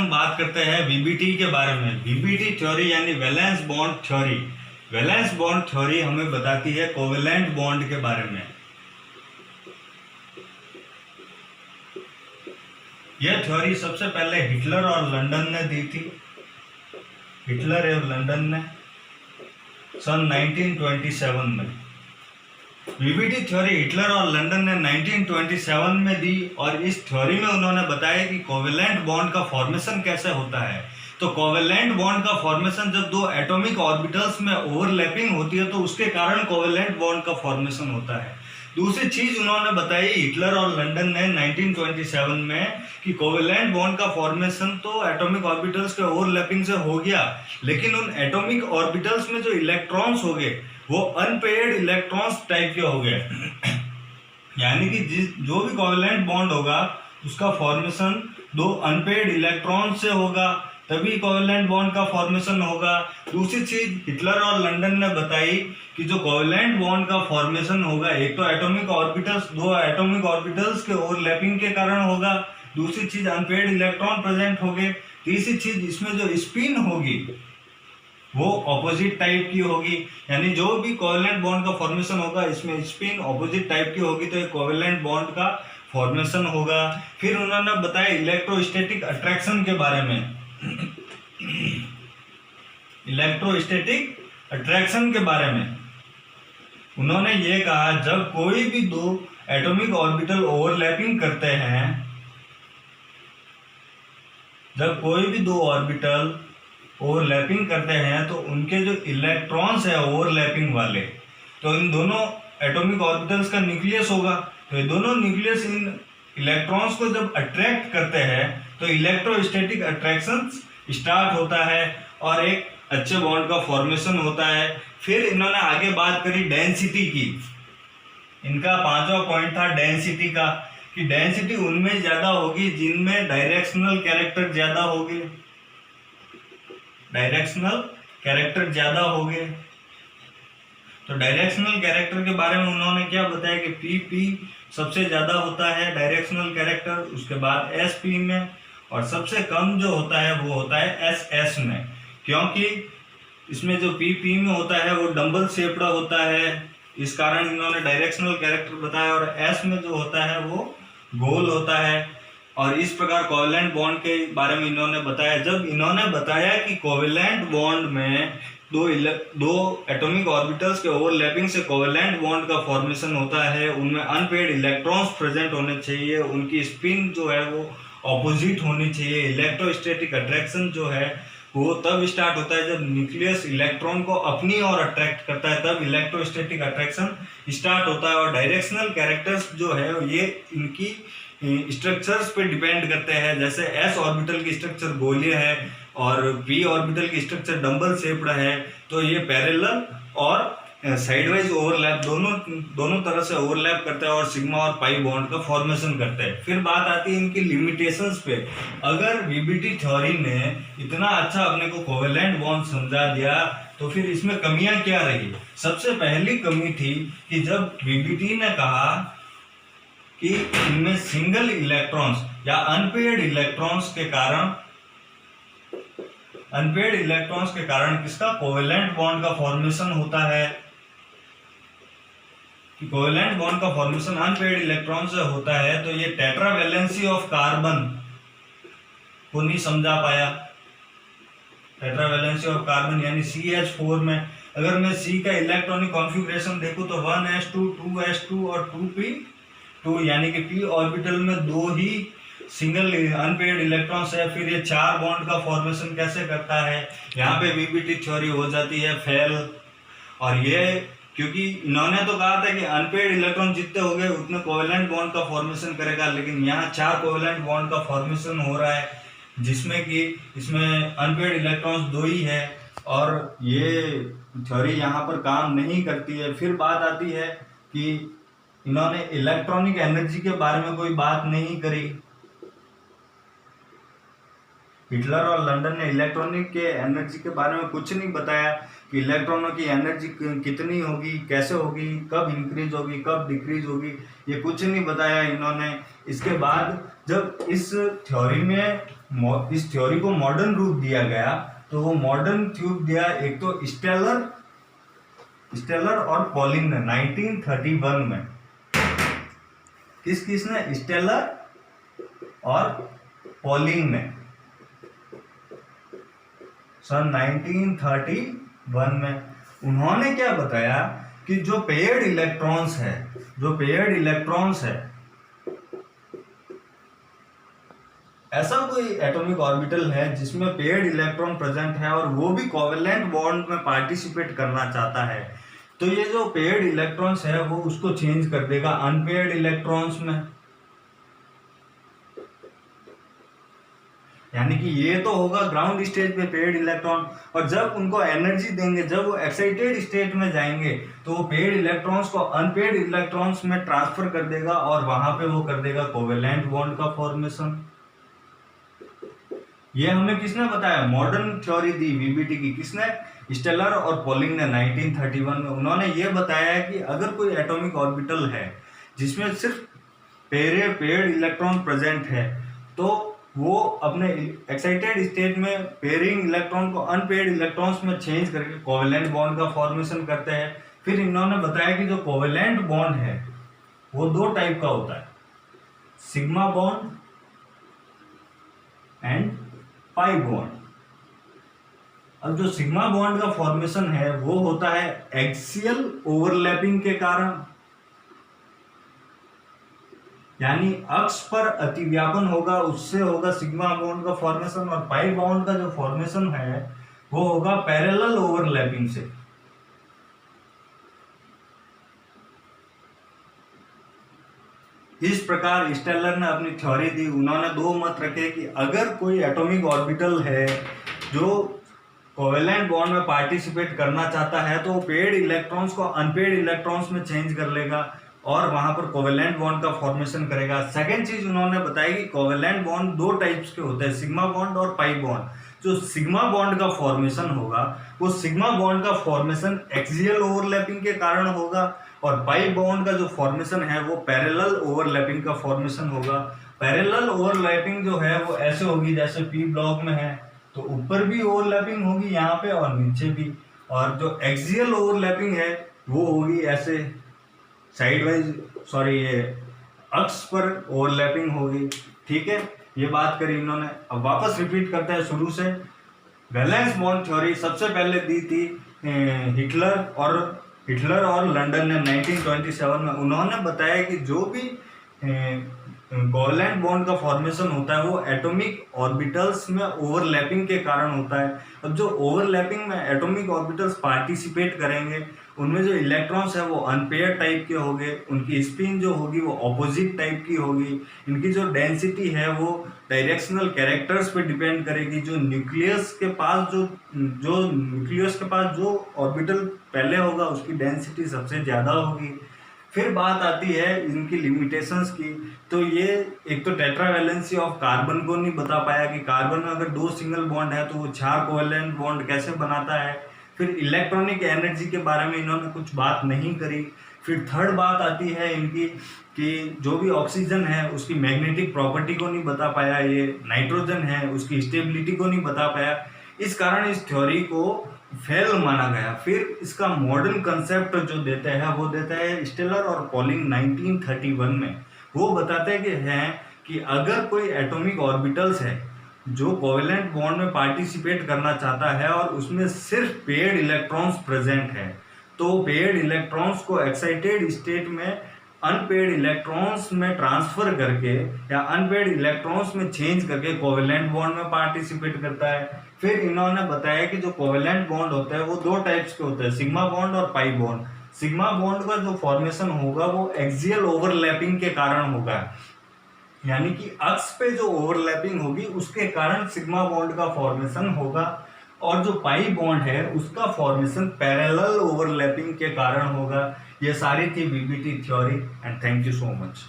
हम बात करते हैं वीबीटी के बारे में। वीबीटी थ्योरी यानी valence bond theory. Valence bond theory हमें बताती है कोवेलेंट बॉन्ड के बारे में। यह थ्योरी सबसे पहले हिटलर और लंदन ने दी थी। हिटलर और लंदन ने सन 1927 में। वीबीटी थ्योरी हिटलर और लंदन ने 1927 में दी और इस थ्योरी में उन्होंने बताया कि कोवेलेंट बॉन्ड का फॉर्मेशन कैसे होता है। तो कोवेलेंट बॉन्ड का फॉर्मेशन जब दो एटॉमिक ऑर्बिटल्स में ओवरलैपिंग होती है तो उसके कारण कोवेलेंट बॉन्ड का फॉर्मेशन होता है। दूसरी चीज उन्होंने बताई हिटलर और लंदन ने 1927 में कि कोवेलेंट बॉन्ड का फॉर्मेशन तो एटॉमिक ऑर्बिटल्स के ओवरलैपिंग से हो गया, लेकिन उन एटॉमिक ऑर्बिटल्स में जो इलेक्ट्रॉन्स हो गए वो अनपेयर्ड इलेक्ट्रॉन्स टाइप के हो गए। यानी कि जो भी कोवेलेंट बॉन्ड होगा उसका फॉर्मेशन दो अनपेयर्ड इलेक्ट्रॉन से होगा, तभी कोवेलेंट बॉन्ड का फॉर्मेशन होगा। दूसरी चीज हिटलर और लंदन ने बताई कि जो कोवेलेंट बॉन्ड का फॉर्मेशन होगा एक तो एटॉमिक ऑर्बिटल्स, दो एटॉमिक ऑर्बिटल्स के ओवरलैपिंग के कारण होगा। दूसरी चीज अनपेयर्ड इलेक्ट्रॉन प्रेजेंट होंगे। तीसरी चीज इसमें जो स्पिन होगी वो ऑपोजिट टाइप की होगी, यानी जो भी कोवेलेंट बॉन्ड का फॉर्मेशन होगा इसमें स्पिन ऑपोजिट टाइप की होगी, तो ये कोवेलेंट बॉन्ड का फॉर्मेशन होगा। फिर उन्होंने बताया इलेक्ट्रोस्टैटिक अट्रैक्शन के बारे में। इलेक्ट्रोस्टैटिक अट्रैक्शन के बारे में उन्होंने ये कहा जब कोई भी दो एटॉमिक ऑर्बिटल ओवरलैपिंग करते हैं, जब कोई भी दो ऑर्बिटल ओवरलैपिंग करते हैं तो उनके जो इलेक्ट्रॉन्स है ओवरलैपिंग वाले, तो इन दोनों एटॉमिक ऑर्बिटल्स का न्यूक्लियस होगा, तो ये दोनों न्यूक्लियस इन इलेक्ट्रॉन्स को जब अट्रैक्ट करते हैं तो इलेक्ट्रोस्टैटिक अट्रैक्शन स्टार्ट होता है और एक अच्छे बॉन्ड का फॉर्मेशन होता है। फिर इन्होंने आगे बात करी डेंसिटी की। इनका पांचवा पॉइंट था डेंसिटी का, कि डेंसिटी उनमें ज्यादा होगी जिनमें डायरेक्शनल कैरेक्टर ज्यादा होंगे, डायरेक्शनल कैरेक्टर ज्यादा होंगे। तो डायरेक्शनल कैरेक्टर के बारे में उन्होंने क्या बताया कि पी सबसे ज्यादा होता है डायरेक्शनल कैरेक्टर, उसके बाद एसपी में, और सबसे कम जो होता है वो होता है एस में, क्योंकि इसमें जो पी में होता है वो डंबल शेप्ड होता है, इस कारण इन्होंने डायरेक्शनल कैरेक्टर बताया। और एस में जो होता है वो गोल होता है। और इस प्रकार कोवेलेंट बॉन्ड के बारे में इन्होंने बताया। जब इन्होंने बताया कि कोवेलेंट बॉन्ड में दो एटॉमिक ऑर्बिटल्स के ओवरलैपिंग से कोवेलेंट बॉन्ड का फॉर्मेशन होता है, उनमें अनपेयर्ड इलेक्ट्रॉन्स प्रेजेंट होने चाहिए, उनकी स्पिन जो है वो ऑपोजिट होनी चाहिए, इलेक्ट्रोस्टैटिक अट्रैक्शन जो है वो तब स्टार्ट होता है जब न्यूक्लियस इलेक्ट्रॉन को अपनी ओर अट्रैक्ट करता है, तब इलेक्ट्रोस्टैटिक अट्रैक्शन स्टार्ट होता है। और डायरेक्शनल कैरेक्टर्स जो है ये इनकी स्ट्रक्चर्स पे डिपेंड करते हैं। जैसे एस ऑर्बिटल की स्ट्रक्चर गोलीय है और पी ऑर्बिटल की स्ट्रक्चर डंबल शेप्ड है, तो ये पैरेलल और साइडवाइज ओवरलैप दोनों तरह से ओवरलैप करते हैं और सिग्मा और पाई बॉन्ड का फॉर्मेशन करते हैं। फिर बात आती है इनकी लिमिटेशंस पे। अगर वीबीटी थ्योरी ने इतना अच्छा अपने को कोवेलेंट बॉन्ड समझा दिया तो फिर इसमें कमियां क्या रही। सबसे पहली कमी थी कि जब वीबीटी ने कहा कि इनमें सिंगल इलेक्ट्रॉन्स या अनपेयर्ड इलेक्ट्रॉन्स के कारण किसका कोवेलेंट बॉन्ड का फॉर्मेशन होता है, कि कोवेलेंट बॉन्ड का फॉर्मेशन अनपेयर्ड इलेक्ट्रॉन से होता है, तो ये टेट्रावैलेंसी ऑफ कार्बन को नहीं समझा पाया। टेट्रावैलेंसी ऑफ कार्बन यानी CH4 में अगर मैं C का इलेक्ट्रॉनिक कॉन्फ़िगरेशन देखूं तो 1s2 2s2 और 2p2, यानी कि p ऑर्बिटल में दो ही सिंगल अनपेयर्ड इलेक्ट्रॉन्स है, फिर ये चार बॉन्ड का फॉर्मेशन कैसे करता है। यहाँ पे वीबीटी थ्योरी हो जाती है फेल। और ये क्योंकि इन्होंने तो कहा था कि अनपेयर्ड इलेक्ट्रॉन जितने हो गए उतने कोवेलेंट बॉन्ड का फॉर्मेशन करेगा, लेकिन यहाँ चार कोवेलेंट बॉन्ड का फॉर्मेशन हो रहा है जिसमें कि इसमें अनपेयर्ड इलेक्ट्रॉन्स दो ही है, और ये थ्योरी यहाँ पर काम नहीं करती है। फिर बात आती है कि इन्होंने इलेक्ट्रॉनिक एनर्जी के बारे में कोई बात नहीं करी। हिटलर और लंदन ने इलेक्ट्रॉनिक के एनर्जी के बारे में कुछ नहीं बताया कि इलेक्ट्रॉनों की एनर्जी कितनी होगी, कैसे होगी, कब इंक्रीज होगी, कब डिक्रीज होगी, ये कुछ नहीं बताया इन्होंने। इसके बाद जब इस थ्योरी में इस थ्योरी को मॉडर्न रूप दिया गया, तो वो मॉडर्न रूप दिया एक तो स्टेलर और पॉलिंग ने 1931 में। किसने? स्टेलर और पॉलिंग ने सन 1931 में। उन्होंने क्या बताया कि जो पेयर्ड इलेक्ट्रॉन्स है, ऐसा कोई एटॉमिक ऑर्बिटल है जिसमें पेयर्ड इलेक्ट्रॉन प्रेजेंट है और वो भी कोवेलेंट बॉन्ड में पार्टिसिपेट करना चाहता है, तो ये जो पेयर्ड इलेक्ट्रॉन्स है वो उसको चेंज कर देगा अनपेयर्ड इलेक्ट्रॉन्स में। यानी कि ये तो होगा ग्राउंड स्टेज पे पेयर्ड इलेक्ट्रॉन, और जब उनको एनर्जी देंगे, जब वो एक्साइटेड स्टेट में जाएंगे, तो वो पेयर्ड इलेक्ट्रॉन्स को अनपेयर्ड इलेक्ट्रॉन्स में ट्रांसफर कर देगा और वहां पे वो कर देगा कोवेलेंट बॉन्ड का फॉर्मेशन। ये हमें किसने बताया? मॉडर्न थ्योरी दी वीबीटी की। किसने? स्टेलर और पॉलिंग ने 1931 में। उन्होंने ये बताया कि अगर कोई एटॉमिक ऑर्बिटल है जिसमें सिर्फ पेयर्ड इलेक्ट्रॉन प्रेजेंट है, तो वो अपने एक्साइटेड स्टेट में पेयरिंग इलेक्ट्रॉन को अनपेयर्ड इलेक्ट्रॉन्स में चेंज करके कोवेलेंट बॉन्ड का फॉर्मेशन करते हैं। फिर इन्होंने बताया कि जो कोवेलेंट बॉन्ड है वो दो टाइप का होता है, sigma bond and pi bond. अब जो सिग्मा बॉन्ड का फॉर्मेशन है वो होता है एक्सियल ओवरलैपिंग के कारण, यानी अक्ष पर अतिव्यापन होगा, उससे होगा सिग्मा बॉन्ड का फॉर्मेशन। और पाई बॉन्ड का जो फॉर्मेशन है वो होगा पैरेलल ओवरलैपिंग से। इस प्रकार स्टेलर ने अपनी थ्योरी दी। उन्होंने दो मत रखे कि अगर कोई एटॉमिक ऑर्बिटल है जो कोवेलेंट बॉन्ड में पार्टिसिपेट करना चाहता है, तो वो पेयर्ड इलेक्ट्रॉन्स को अनपेयर्ड इलेक्ट्रॉन्स में चेंज कर लेगा और वहां पर कोवेलेंट बॉन्ड का फॉर्मेशन करेगा। सेकेंड चीज उन्होंने बताई कि कोवेलेंट बॉन्ड दो टाइप्स के होते हैं, सिग्मा बॉन्ड और पाई बॉन्ड। जो सिग्मा बॉन्ड का फॉर्मेशन होगा वो सिग्मा बॉन्ड का फॉर्मेशन एक्सियल ओवरलैपिंग के कारण होगा, और पाई बॉन्ड का जो फॉर्मेशन है वो पैरेलल ओवरलैपिंग का फॉर्मेशन होगा। पैरेलल ओवरलैपिंग जो है वो ऐसे होगी जैसे पी ब्लॉक में है, तो ऊपर भी ओवरलैपिंग होगी यहाँ पे और नीचे भी, और जो एक्सियल ओवरलैपिंग है वो होगी ऐसे साइड वाइज, ये अक्ष पर ओवरलैपिंग होगी। ठीक है, ये बात करी इन्होंने। अब वापस रिपीट करते हैं शुरू से। वैलेंस बॉन्ड थ्योरी सबसे पहले दी थी हिटलर और लंदन ने 1927 में। उन्होंने बताया कि जो भी कोवेलेंट बॉन्ड का फॉर्मेशन होता है वो एटॉमिक ऑर्बिटल्स में ओवरलैपिंग के कारण होता है। अब जो ओवरलैपिंग में एटॉमिक ऑर्बिटल्स पार्टिसिपेट करेंगे उनमें जो इलेक्ट्रॉन्स है वो अनपेयर टाइप के होंगे, उनकी स्पिन जो होगी वो ऑपोजिट टाइप की होगी, इनकी जो डेंसिटी है वो डायरेक्शनल कैरेक्टर्स पे डिपेंड करेगी। जो न्यूक्लियस के पास जो ऑर्बिटल पहले होगा उसकी डेंसिटी सबसे ज़्यादा होगी। फिर बात आती है इनकी लिमिटेशंस की। तो ये एक तो टेट्रावैलेंसी ऑफ कार्बन को नहीं बता पाया कि कार्बन में अगर दो सिंगल बॉन्ड है तो वो 4 कोवेलेंट बॉन्ड कैसे बनाता है। फिर इलेक्ट्रॉनिक एनर्जी के बारे में इन्होंने कुछ बात नहीं करी। फिर थर्ड बात आती है इनकी कि जो भी ऑक्सीजन है उसकी मैग्नेटिक प्रॉपर्टी को नहीं बता पाया, ये नाइट्रोजन है उसकी स्टेबिलिटी को नहीं बता पाया। इस कारण इस थ्योरी को फेल माना गया। फिर इसका मॉडर्न कंसेप्ट जो देते हैं वो देता है स्टेलर और पॉलिंग 1931 में। वो बताते हैं कि अगर कोई एटॉमिक ऑर्बिटल्स है जो कोवेलेंट बॉन्ड में पार्टिसिपेट करना चाहता है और उसमें सिर्फ पेयर्ड इलेक्ट्रॉन्स प्रेजेंट है, तो पेयर्ड इलेक्ट्रॉन्स को एक्साइटेड स्टेट में अनपेयर्ड इलेक्ट्रॉन्स में ट्रांसफर करके या अनपेयर्ड इलेक्ट्रॉन्स में चेंज करके कोवेलेंट बॉन्ड में पार्टिसिपेट करता है। फिर इन्होंने बताया कि जो कोवेलेंट बॉन्ड होता है वो दो टाइप्स के होते हैं, सिग्मा बॉन्ड और पाई बॉन्ड। सिग्मा बॉन्ड का जो फॉर्मेशन होगा वो एक्सियल ओवरलैपिंग के कारण होगा, यानी कि अक्ष पे जो ओवरलैपिंग होगी उसके कारण सिग्मा बॉन्ड का फॉर्मेशन होगा, और जो पाई बॉन्ड है उसका फॉर्मेशन पैरेलल ओवरलैपिंग के कारण होगा। ये सारी थी BBT theory and thank you so much.